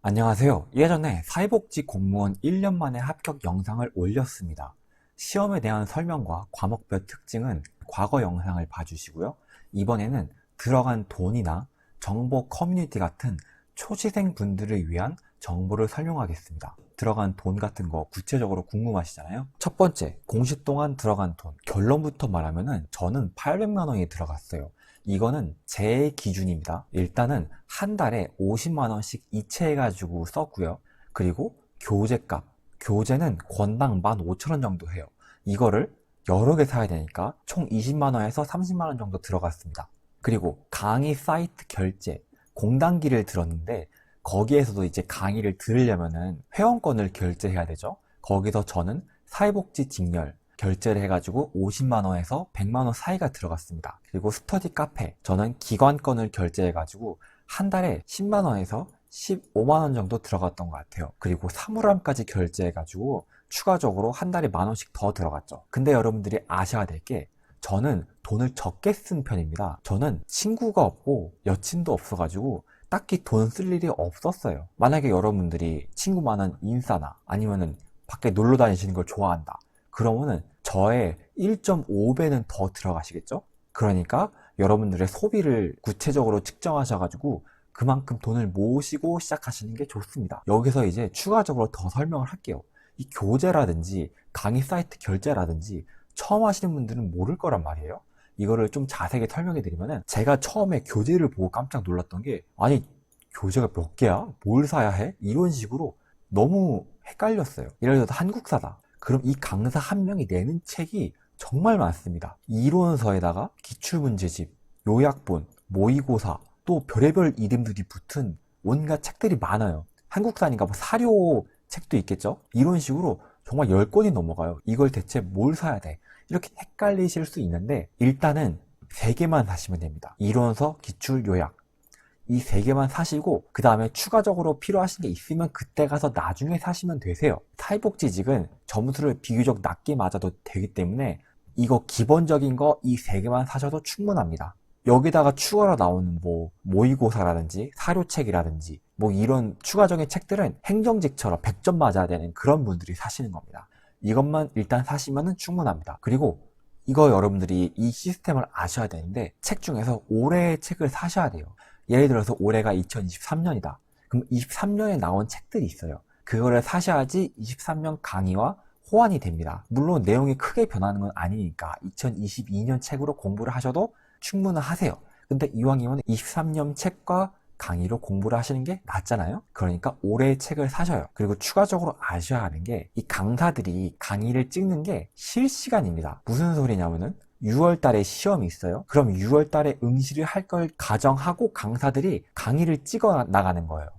안녕하세요. 예전에 사회복지 공무원 1년 만에 합격 영상을 올렸습니다. 시험에 대한 설명과 과목별 특징은 과거 영상을 봐주시고요. 이번에는 들어간 돈이나 정보 커뮤니티 같은 초시생 분들을 위한 정보를 설명하겠습니다. 들어간 돈 같은 거 구체적으로 궁금하시잖아요. 첫 번째, 공시 동안 들어간 돈. 결론부터 말하면은 저는 800만 원이 들어갔어요. 이거는 제 기준입니다. 일단은 한 달에 50만 원씩 이체해가지고 썼고요. 그리고 교재값. 교재는 권당 15,000원 정도 해요. 이거를 여러 개 사야 되니까 총 20만 원에서 30만 원 정도 들어갔습니다. 그리고 강의 사이트 결제. 공단기를 들었는데 거기에서도 이제 강의를 들으려면은 회원권을 결제해야 되죠. 거기서 저는 사회복지 직렬 결제를 해가지고 50만원에서 100만원 사이가 들어갔습니다. 그리고 스터디 카페, 저는 기관권을 결제해가지고 한 달에 10만원에서 15만원 정도 들어갔던 것 같아요. 그리고 사물함까지 결제해가지고 추가적으로 한 달에 만원씩 더 들어갔죠. 근데 여러분들이 아셔야 될 게 저는 돈을 적게 쓴 편입니다. 저는 친구가 없고 여친도 없어가지고 딱히 돈 쓸 일이 없었어요. 만약에 여러분들이 친구 많은 인싸나 아니면은 밖에 놀러 다니시는 걸 좋아한다. 그러면은 저의 1.5배는 더 들어가시겠죠? 그러니까 여러분들의 소비를 구체적으로 측정하셔가지고 그만큼 돈을 모으시고 시작하시는 게 좋습니다. 여기서 이제 추가적으로 더 설명을 할게요. 이 교재라든지 강의 사이트 결제라든지 처음 하시는 분들은 모를 거란 말이에요. 이거를 좀 자세하게 설명해 드리면은 제가 처음에 교재를 보고 깜짝 놀랐던 게 아니 교재가 몇 개야? 뭘 사야 해? 이런 식으로 너무 헷갈렸어요. 예를 들어서 한국사다. 그럼 이 강사 한 명이 내는 책이 정말 많습니다. 이론서에다가 기출문제집, 요약본, 모의고사, 또 별의별 이름들이 붙은 온갖 책들이 많아요. 한국사니까 뭐 사료 책도 있겠죠? 이런 식으로 정말 10권이 넘어가요. 이걸 대체 뭘 사야 돼? 이렇게 헷갈리실 수 있는데 일단은 3개만 사시면 됩니다. 이론서, 기출, 요약. 이 3개만 사시고 그 다음에 추가적으로 필요하신 게 있으면 그때 가서 나중에 사시면 되세요. 사회복지직은 점수를 비교적 낮게 맞아도 되기 때문에 이거 기본적인 거 이 3개만 사셔도 충분합니다. 여기다가 추가로 나오는 뭐 모의고사라든지 사료책이라든지 뭐 이런 추가적인 책들은 행정직처럼 100점 맞아야 되는 그런 분들이 사시는 겁니다. 이것만 일단 사시면 충분합니다. 그리고 이거 여러분들이 이 시스템을 아셔야 되는데 책 중에서 올해의 책을 사셔야 돼요. 예를 들어서 올해가 2023년이다. 그럼 23년에 나온 책들이 있어요. 그거를 사셔야지 23년 강의와 호환이 됩니다. 물론 내용이 크게 변하는 건 아니니까 2022년 책으로 공부를 하셔도 충분하세요. 근데 이왕이면 23년 책과 강의로 공부를 하시는 게 낫잖아요. 그러니까 올해의 책을 사셔요. 그리고 추가적으로 아셔야 하는 게 이 강사들이 강의를 찍는 게 실시간입니다. 무슨 소리냐면은 6월 달에 시험이 있어요. 그럼 6월 달에 응시를 할 걸 가정하고 강사들이 강의를 찍어 나가는 거예요.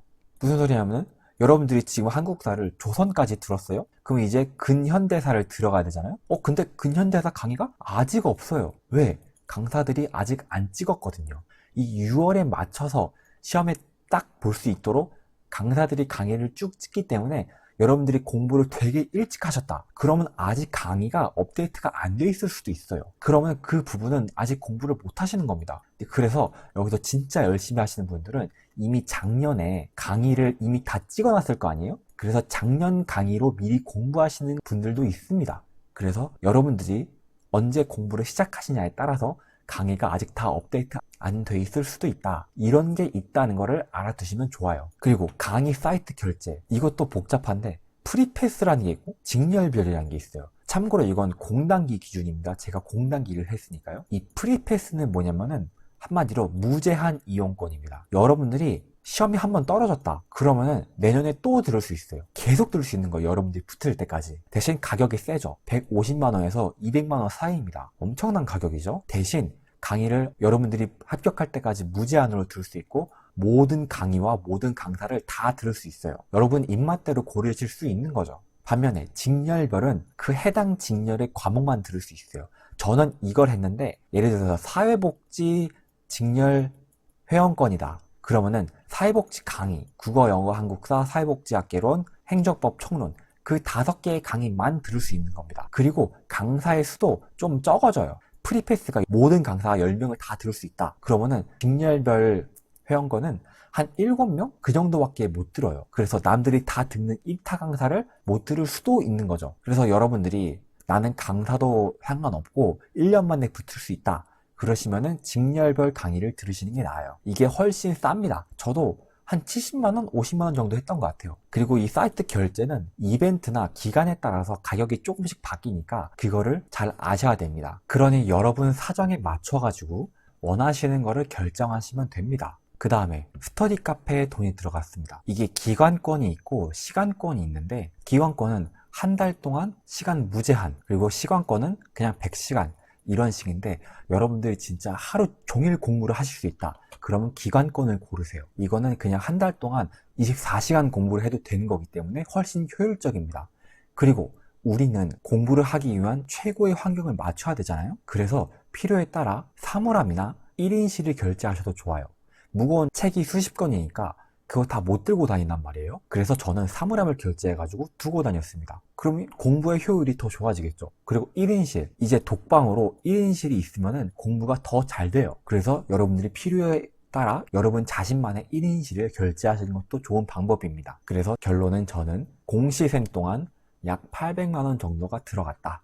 무슨 소리냐면은 여러분들이 지금 한국사를 조선까지 들었어요? 그럼 이제 근현대사를 들어가야 되잖아요? 근데 근현대사 강의가 아직 없어요. 왜? 강사들이 아직 안 찍었거든요. 이 6월에 맞춰서 시험에 딱 볼 수 있도록 강사들이 강의를 쭉 찍기 때문에 여러분들이 공부를 되게 일찍 하셨다. 그러면 아직 강의가 업데이트가 안 돼 있을 수도 있어요. 그러면 그 부분은 아직 공부를 못 하시는 겁니다. 그래서 여기서 진짜 열심히 하시는 분들은 이미 작년에 강의를 이미 다 찍어놨을 거 아니에요? 그래서 작년 강의로 미리 공부하시는 분들도 있습니다. 그래서 여러분들이 언제 공부를 시작하시냐에 따라서 강의가 아직 다 업데이트 안 돼 있을 수도 있다. 이런 게 있다는 거를 알아두시면 좋아요. 그리고 강의 사이트 결제. 이것도 복잡한데 프리패스라는 게 있고 직렬별이라는 게 있어요. 참고로 이건 공단기 기준입니다. 제가 공단기를 했으니까요. 이 프리패스는 뭐냐면은 한마디로 무제한 이용권입니다. 여러분들이 시험이 한번 떨어졌다. 그러면은 내년에 또 들을 수 있어요. 계속 들을 수 있는 거예요. 여러분들이 붙을 때까지. 대신 가격이 세죠. 150만 원에서 200만 원 사이입니다. 엄청난 가격이죠. 대신 강의를 여러분들이 합격할 때까지 무제한으로 들을 수 있고 모든 강의와 모든 강사를 다 들을 수 있어요. 여러분 입맛대로 고르실 수 있는 거죠. 반면에 직렬별은 그 해당 직렬의 과목만 들을 수 있어요. 저는 이걸 했는데 예를 들어서 사회복지 직렬 회원권이다. 그러면은 사회복지 강의, 국어, 영어, 한국사, 사회복지학개론, 행정법, 총론 그 5개의 강의만 들을 수 있는 겁니다. 그리고 강사의 수도 좀 적어져요. 프리패스가 모든 강사 10명을 다 들을 수 있다. 그러면은 직렬별 회원권은 한 7명? 그 정도밖에 못 들어요. 그래서 남들이 다 듣는 1타 강사를 못 들을 수도 있는 거죠. 그래서 여러분들이 나는 강사도 상관없고 1년 만에 붙을 수 있다, 그러시면은 직렬별 강의를 들으시는 게 나아요. 이게 훨씬 쌉니다. 저도 한 70만원, 50만원 정도 했던 것 같아요. 그리고 이 사이트 결제는 이벤트나 기간에 따라서 가격이 조금씩 바뀌니까 그거를 잘 아셔야 됩니다. 그러니 여러분 사정에 맞춰가지고 원하시는 거를 결정하시면 됩니다. 그 다음에 스터디 카페에 돈이 들어갔습니다. 이게 기간권이 있고 시간권이 있는데, 기간권은 한 달 동안 시간 무제한, 그리고 시간권은 그냥 100시간 이런 식인데, 여러분들이 진짜 하루 종일 공부를 하실 수 있다, 그러면 기간권을 고르세요. 이거는 그냥 한 달 동안 24시간 공부를 해도 되는 거기 때문에 훨씬 효율적입니다. 그리고 우리는 공부를 하기 위한 최고의 환경을 맞춰야 되잖아요. 그래서 필요에 따라 사물함이나 1인실을 결제하셔도 좋아요. 무거운 책이 수십 권이니까 그거 다 못 들고 다닌단 말이에요. 그래서 저는 사물함을 결제해가지고 두고 다녔습니다. 그러면 공부의 효율이 더 좋아지겠죠. 그리고 1인실, 이제 독방으로 1인실이 있으면 공부가 더 잘 돼요. 그래서 여러분들이 필요에 따라 여러분 자신만의 1인실을 결제하시는 것도 좋은 방법입니다. 그래서 결론은 저는 공시생 동안 약 800만원 정도가 들어갔다.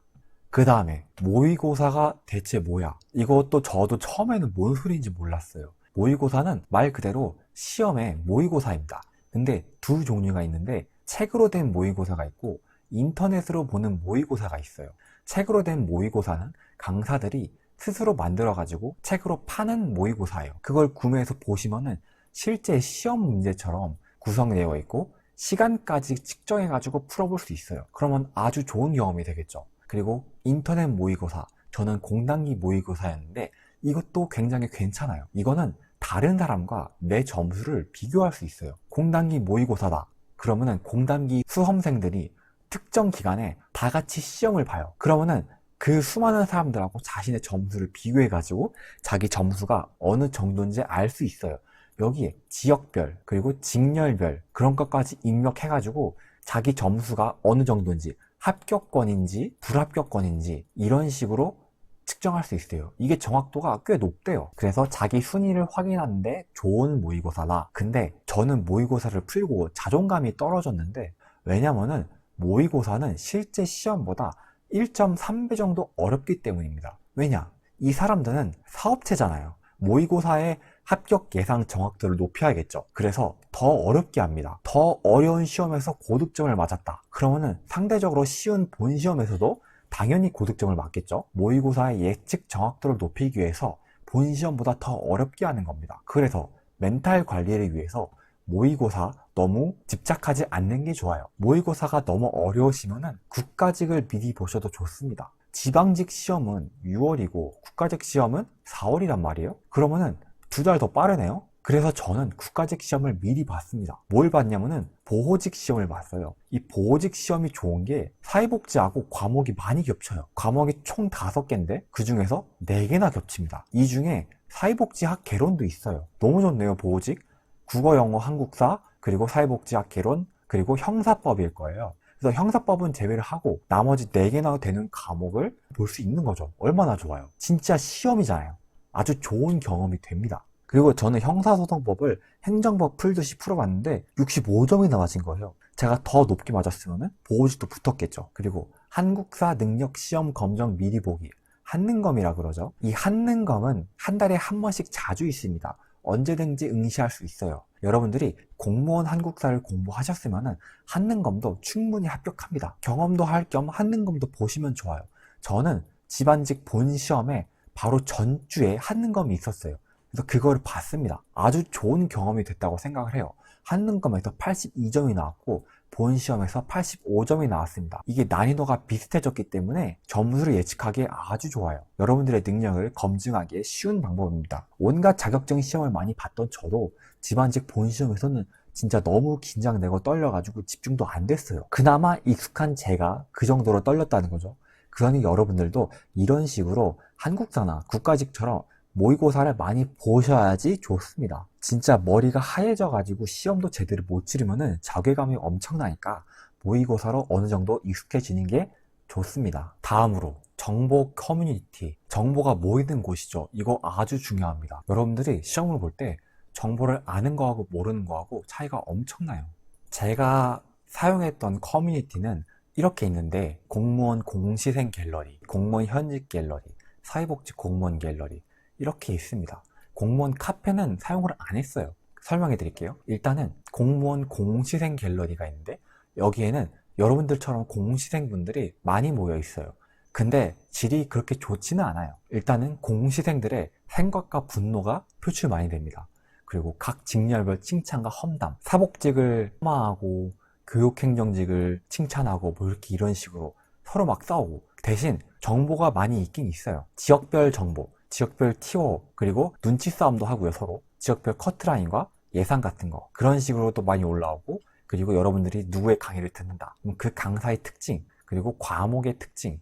그 다음에 모의고사가 대체 뭐야? 이것도 저도 처음에는 뭔 소리인지 몰랐어요. 모의고사는 말 그대로 시험의 모의고사입니다. 근데 두 종류가 있는데, 책으로 된 모의고사가 있고 인터넷으로 보는 모의고사가 있어요. 책으로 된 모의고사는 강사들이 스스로 만들어가지고 책으로 파는 모의고사예요. 그걸 구매해서 보시면은 실제 시험 문제처럼 구성되어 있고 시간까지 측정해가지고 풀어볼 수 있어요. 그러면 아주 좋은 경험이 되겠죠. 그리고 인터넷 모의고사, 저는 공단기 모의고사였는데 이것도 굉장히 괜찮아요. 이거는 다른 사람과 내 점수를 비교할 수 있어요. 공단기 모의고사다, 그러면은 공단기 수험생들이 특정 기간에 다 같이 시험을 봐요. 그러면은 그 수많은 사람들하고 자신의 점수를 비교해가지고 자기 점수가 어느 정도인지 알 수 있어요. 여기에 지역별, 그리고 직렬별 그런 것까지 입력해가지고 자기 점수가 어느 정도인지, 합격권인지 불합격권인지 이런 식으로 측정할 수 있어요. 이게 정확도가 꽤 높대요. 그래서 자기 순위를 확인하는데 좋은 모의고사다. 근데 저는 모의고사를 풀고 자존감이 떨어졌는데, 왜냐면은 모의고사는 실제 시험보다 1.3배 정도 어렵기 때문입니다. 왜냐? 이 사람들은 사업체잖아요. 모의고사의 합격 예상 정확도를 높여야겠죠. 그래서 더 어렵게 합니다. 더 어려운 시험에서 고득점을 맞았다, 그러면은 상대적으로 쉬운 본 시험에서도 당연히 고득점을 맞겠죠. 모의고사의 예측 정확도를 높이기 위해서 본 시험보다 더 어렵게 하는 겁니다. 그래서 멘탈 관리를 위해서 모의고사 너무 집착하지 않는 게 좋아요. 모의고사가 너무 어려우시면은 국가직을 미리 보셔도 좋습니다. 지방직 시험은 6월이고 국가직 시험은 4월이란 말이에요. 그러면은 2달 더 빠르네요. 그래서 저는 국가직 시험을 미리 봤습니다. 뭘 봤냐면은 보호직 시험을 봤어요. 이 보호직 시험이 좋은 게 사회복지하고 과목이 많이 겹쳐요. 과목이 총 5개인데 그 중에서 4개나 겹칩니다. 이 중에 사회복지학 개론도 있어요. 너무 좋네요. 보호직, 국어, 영어, 한국사, 그리고 사회복지학 개론, 그리고 형사법일 거예요. 그래서 형사법은 제외를 하고 나머지 4개나 되는 과목을 볼 수 있는 거죠. 얼마나 좋아요. 진짜 시험이잖아요. 아주 좋은 경험이 됩니다. 그리고 저는 형사소송법을 행정법 풀듯이 풀어봤는데 65점이나 맞은 거예요. 제가 더 높게 맞았으면 보호직도 붙었겠죠. 그리고 한국사 능력 시험 검정 미리 보기, 한능검이라 그러죠. 이 한능검은 한 달에 한 번씩 자주 있습니다. 언제든지 응시할 수 있어요. 여러분들이 공무원 한국사를 공부하셨으면 한능검도 충분히 합격합니다. 경험도 할 겸 한능검도 보시면 좋아요. 저는 집안직 본 시험에 바로 전주에 한능검이 있었어요. 그래서 그걸 봤습니다. 아주 좋은 경험이 됐다고 생각을 해요. 한능검에서 82점이 나왔고 본 시험에서 85점이 나왔습니다. 이게 난이도가 비슷해졌기 때문에 점수를 예측하기에 아주 좋아요. 여러분들의 능력을 검증하기에 쉬운 방법입니다. 온갖 자격증 시험을 많이 봤던 저도 집안직 본 시험에서는 진짜 너무 긴장되고 떨려가지고 집중도 안 됐어요. 그나마 익숙한 제가 그 정도로 떨렸다는 거죠. 그러니 여러분들도 이런 식으로 한국사나 국가직처럼 모의고사를 많이 보셔야지 좋습니다. 진짜 머리가 하얘져가지고 시험도 제대로 못 치르면은 자괴감이 엄청나니까 모의고사로 어느 정도 익숙해지는 게 좋습니다. 다음으로 정보 커뮤니티, 정보가 모이는 곳이죠. 이거 아주 중요합니다. 여러분들이 시험을 볼 때 정보를 아는 거하고 모르는 거하고 차이가 엄청나요. 제가 사용했던 커뮤니티는 이렇게 있는데, 공무원 공시생 갤러리, 공무원 현직 갤러리, 사회복지 공무원 갤러리, 이렇게 있습니다. 공무원 카페는 사용을 안 했어요. 설명해 드릴게요. 일단은 공무원 공시생 갤러리가 있는데, 여기에는 여러분들처럼 공시생분들이 많이 모여 있어요. 근데 질이 그렇게 좋지는 않아요. 일단은 공시생들의 생각과 분노가 표출 많이 됩니다. 그리고 각 직렬별 칭찬과 험담, 사복직을 폄하하고 교육행정직을 칭찬하고 뭐 이렇게 이런 식으로 서로 막 싸우고, 대신 정보가 많이 있긴 있어요. 지역별 정보, 지역별 티오, 그리고 눈치 싸움도 하고요. 서로 지역별 커트라인과 예산 같은 거, 그런 식으로 또 많이 올라오고, 그리고 여러분들이 누구의 강의를 듣는다, 그 강사의 특징, 그리고 과목의 특징,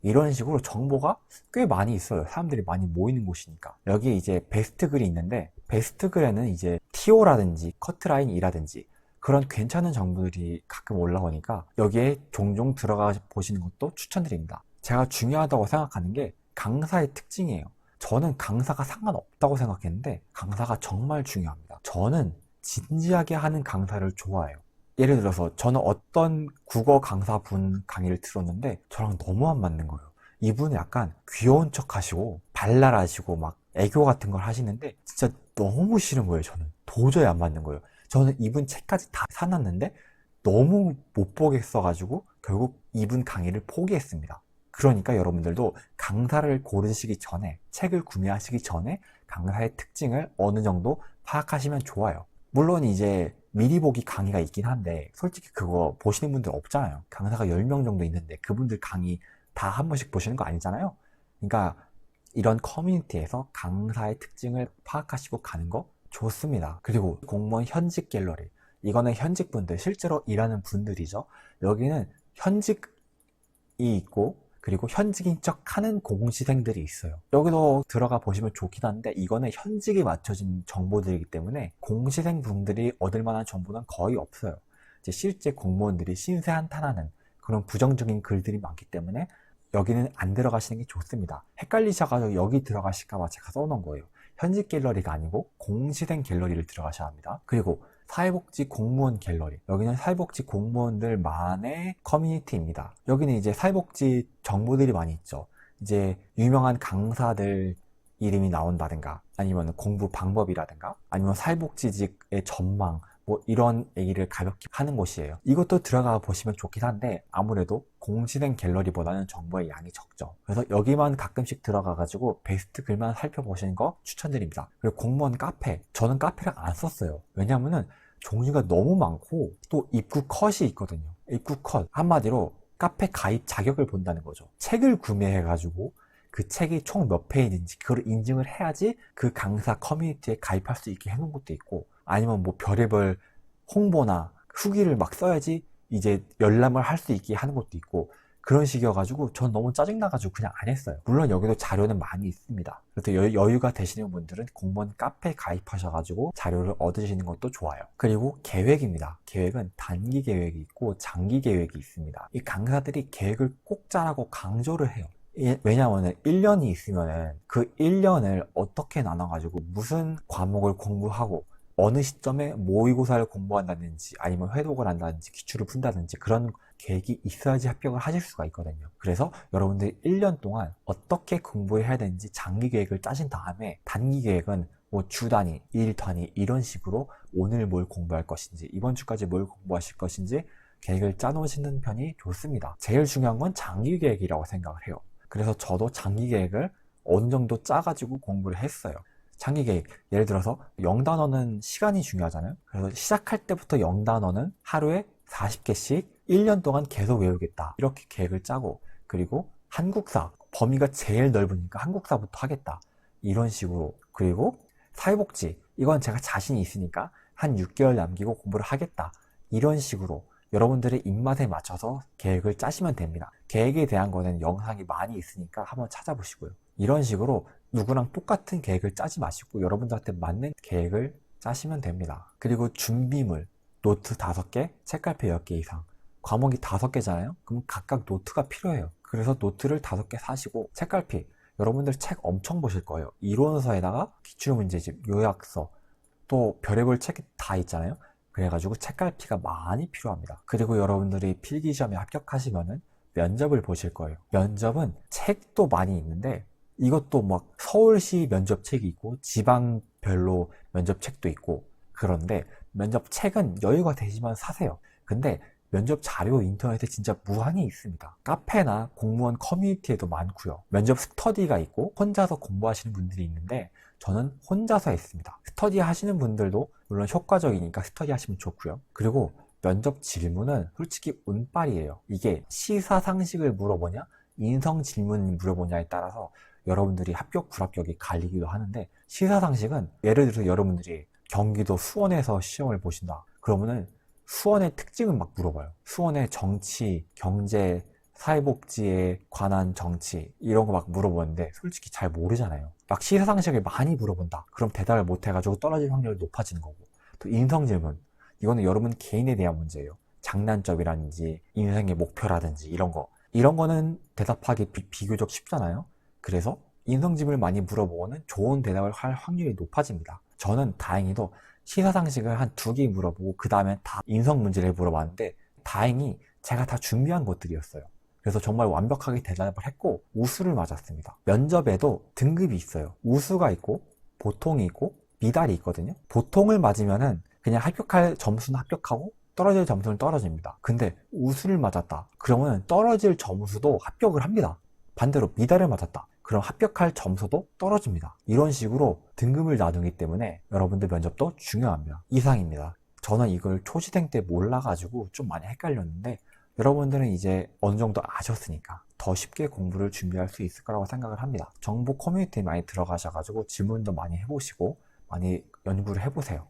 이런 식으로 정보가 꽤 많이 있어요. 사람들이 많이 모이는 곳이니까. 여기에 이제 베스트 글이 있는데, 베스트 글에는 이제 TO라든지 커트라인이라든지 그런 괜찮은 정보들이 가끔 올라오니까 여기에 종종 들어가 보시는 것도 추천드립니다. 제가 중요하다고 생각하는 게 강사의 특징이에요. 저는 강사가 상관없다고 생각했는데 강사가 정말 중요합니다. 저는 진지하게 하는 강사를 좋아해요. 예를 들어서 저는 어떤 국어 강사분 강의를 들었는데 저랑 너무 안 맞는 거예요. 이분은 약간 귀여운 척 하시고 발랄하시고 막 애교 같은 걸 하시는데 진짜 너무 싫은 거예요. 저는 도저히 안 맞는 거예요. 저는 이분 책까지 다 사놨는데 너무 못 보겠어가지고 결국 이분 강의를 포기했습니다. 그러니까 여러분들도 강사를 고르시기 전에, 책을 구매하시기 전에 강사의 특징을 어느 정도 파악하시면 좋아요. 물론 이제 미리 보기 강의가 있긴 한데 솔직히 그거 보시는 분들 없잖아요. 강사가 10명 정도 있는데 그분들 강의 다 한 번씩 보시는 거 아니잖아요. 그러니까 이런 커뮤니티에서 강사의 특징을 파악하시고 가는 거 좋습니다. 그리고 공무원 현직 갤러리, 이거는 현직 분들, 실제로 일하는 분들이죠. 여기는 현직이 있고 그리고 현직인 척 하는 공시생들이 있어요. 여기도 들어가 보시면 좋긴 한데 이거는 현직에 맞춰진 정보들이기 때문에 공시생 분들이 얻을 만한 정보는 거의 없어요. 이제 실제 공무원들이 신세 한탄하는 그런 부정적인 글들이 많기 때문에 여기는 안 들어가시는 게 좋습니다. 헷갈리셔가지고 여기 들어가실까봐 제가 써놓은 거예요. 현직 갤러리가 아니고 공시생 갤러리를 들어가셔야 합니다. 그리고 사회복지 공무원 갤러리, 여기는 사회복지 공무원들만의 커뮤니티입니다. 여기는 이제 사회복지 정보들이 많이 있죠. 이제 유명한 강사들 이름이 나온다든가 아니면 공부 방법이라든가 아니면 사회복지직의 전망, 뭐 이런 얘기를 가볍게 하는 곳이에요. 이것도 들어가 보시면 좋긴 한데 아무래도 공시생 갤러리보다는 정보의 양이 적죠. 그래서 여기만 가끔씩 들어가가지고 베스트 글만 살펴보시는 거 추천드립니다. 그리고 공무원 카페, 저는 카페를 안 썼어요. 왜냐면은 종류가 너무 많고 또 입구 컷이 있거든요. 입구 컷, 한마디로 카페 가입 자격을 본다는 거죠. 책을 구매해가지고 그 책이 총 몇 페이지인지 그걸 인증을 해야지 그 강사 커뮤니티에 가입할 수 있게 해놓은 것도 있고, 아니면 뭐 별의별 홍보나 후기를 막 써야지 이제 열람을 할 수 있게 하는 것도 있고, 그런 식이어가지고 전 너무 짜증나가지고 그냥 안 했어요. 물론 여기도 자료는 많이 있습니다. 그래서 여유가 되시는 분들은 공무원 카페에 가입하셔가지고 자료를 얻으시는 것도 좋아요. 그리고 계획입니다. 계획은 단기 계획이 있고 장기 계획이 있습니다. 이 강사들이 계획을 꼭 짜라고 강조를 해요. 왜냐하면 1년이 있으면 그 1년을 어떻게 나눠가지고 무슨 과목을 공부하고 어느 시점에 모의고사를 공부한다든지 아니면 회독을 한다든지 기출을 푼다든지 그런 계획이 있어야지 합격을 하실 수가 있거든요. 그래서 여러분들이 1년 동안 어떻게 공부해야 되는지 장기 계획을 짜신 다음에 단기 계획은 뭐 주 단위, 일 단위 이런 식으로 오늘 뭘 공부할 것인지 이번 주까지 뭘 공부하실 것인지 계획을 짜놓으시는 편이 좋습니다. 제일 중요한 건 장기 계획이라고 생각을 해요. 그래서 저도 장기 계획을 어느 정도 짜가지고 공부를 했어요. 장기 계획, 예를 들어서 영단어는 시간이 중요하잖아요. 그래서 시작할 때부터 영단어는 하루에 40개씩 1년 동안 계속 외우겠다, 이렇게 계획을 짜고, 그리고 한국사, 범위가 제일 넓으니까 한국사부터 하겠다, 이런 식으로. 그리고 사회복지, 이건 제가 자신이 있으니까 한 6개월 남기고 공부를 하겠다, 이런 식으로 여러분들의 입맛에 맞춰서 계획을 짜시면 됩니다. 계획에 대한 거는 영상이 많이 있으니까 한번 찾아보시고요. 이런 식으로 누구랑 똑같은 계획을 짜지 마시고 여러분들한테 맞는 계획을 짜시면 됩니다. 그리고 준비물, 노트 5개, 책갈피 10개 이상. 과목이 5개잖아요? 그럼 각각 노트가 필요해요. 그래서 노트를 5개 사시고, 책갈피, 여러분들 책 엄청 보실 거예요. 이론서에다가 기출문제집, 요약서, 또 별의별 책이 다 있잖아요. 그래가지고 책갈피가 많이 필요합니다. 그리고 여러분들이 필기시험에 합격하시면은 면접을 보실 거예요. 면접은 책도 많이 있는데 이것도 막 서울시 면접 책이 있고 지방별로 면접 책도 있고, 그런데 면접 책은 여유가 되시면 사세요. 근데 면접 자료 인터넷에 진짜 무한히 있습니다. 카페나 공무원 커뮤니티에도 많고요. 면접 스터디가 있고 혼자서 공부하시는 분들이 있는데 저는 혼자서 했습니다. 스터디 하시는 분들도 물론 효과적이니까 스터디 하시면 좋고요. 그리고 면접 질문은 솔직히 운빨이에요. 이게 시사상식을 물어보냐 인성 질문을 물어보냐에 따라서 여러분들이 합격 불합격이 갈리기도 하는데, 시사상식은 예를 들어서 여러분들이 경기도 수원에서 시험을 보신다 그러면은 수원의 특징을 막 물어봐요. 수원의 정치, 경제, 사회복지에 관한 정치 이런 거 막 물어보는데 솔직히 잘 모르잖아요. 막 시사상식을 많이 물어본다 그럼 대답을 못 해가지고 떨어질 확률이 높아지는 거고, 또 인성질문, 이거는 여러분 개인에 대한 문제예요. 장단점이라든지 인생의 목표라든지 이런 거는 대답하기 비교적 쉽잖아요. 그래서 인성질문을 많이 물어보고는 좋은 대답을 할 확률이 높아집니다. 저는 다행히도 시사상식을 한 2개 물어보고 그 다음에 다 인성 문제를 물어봤는데 다행히 제가 다 준비한 것들이었어요. 그래서 정말 완벽하게 대답을 했고 우수를 맞았습니다. 면접에도 등급이 있어요. 우수가 있고 보통이 있고 미달이 있거든요. 보통을 맞으면은 그냥 합격할 점수는 합격하고 떨어질 점수는 떨어집니다. 근데 우수를 맞았다 그러면 떨어질 점수도 합격을 합니다. 반대로 미달을 맞았다 그럼 합격할 점수도 떨어집니다. 이런 식으로 등급을 나누기 때문에 여러분들 면접도 중요합니다. 이상입니다. 저는 이걸 초시생 때 몰라가지고 좀 많이 헷갈렸는데 여러분들은 이제 어느 정도 아셨으니까 더 쉽게 공부를 준비할 수 있을 거라고 생각을 합니다. 정보 커뮤니티에 많이 들어가셔가지고 질문도 많이 해보시고 많이 연구를 해보세요.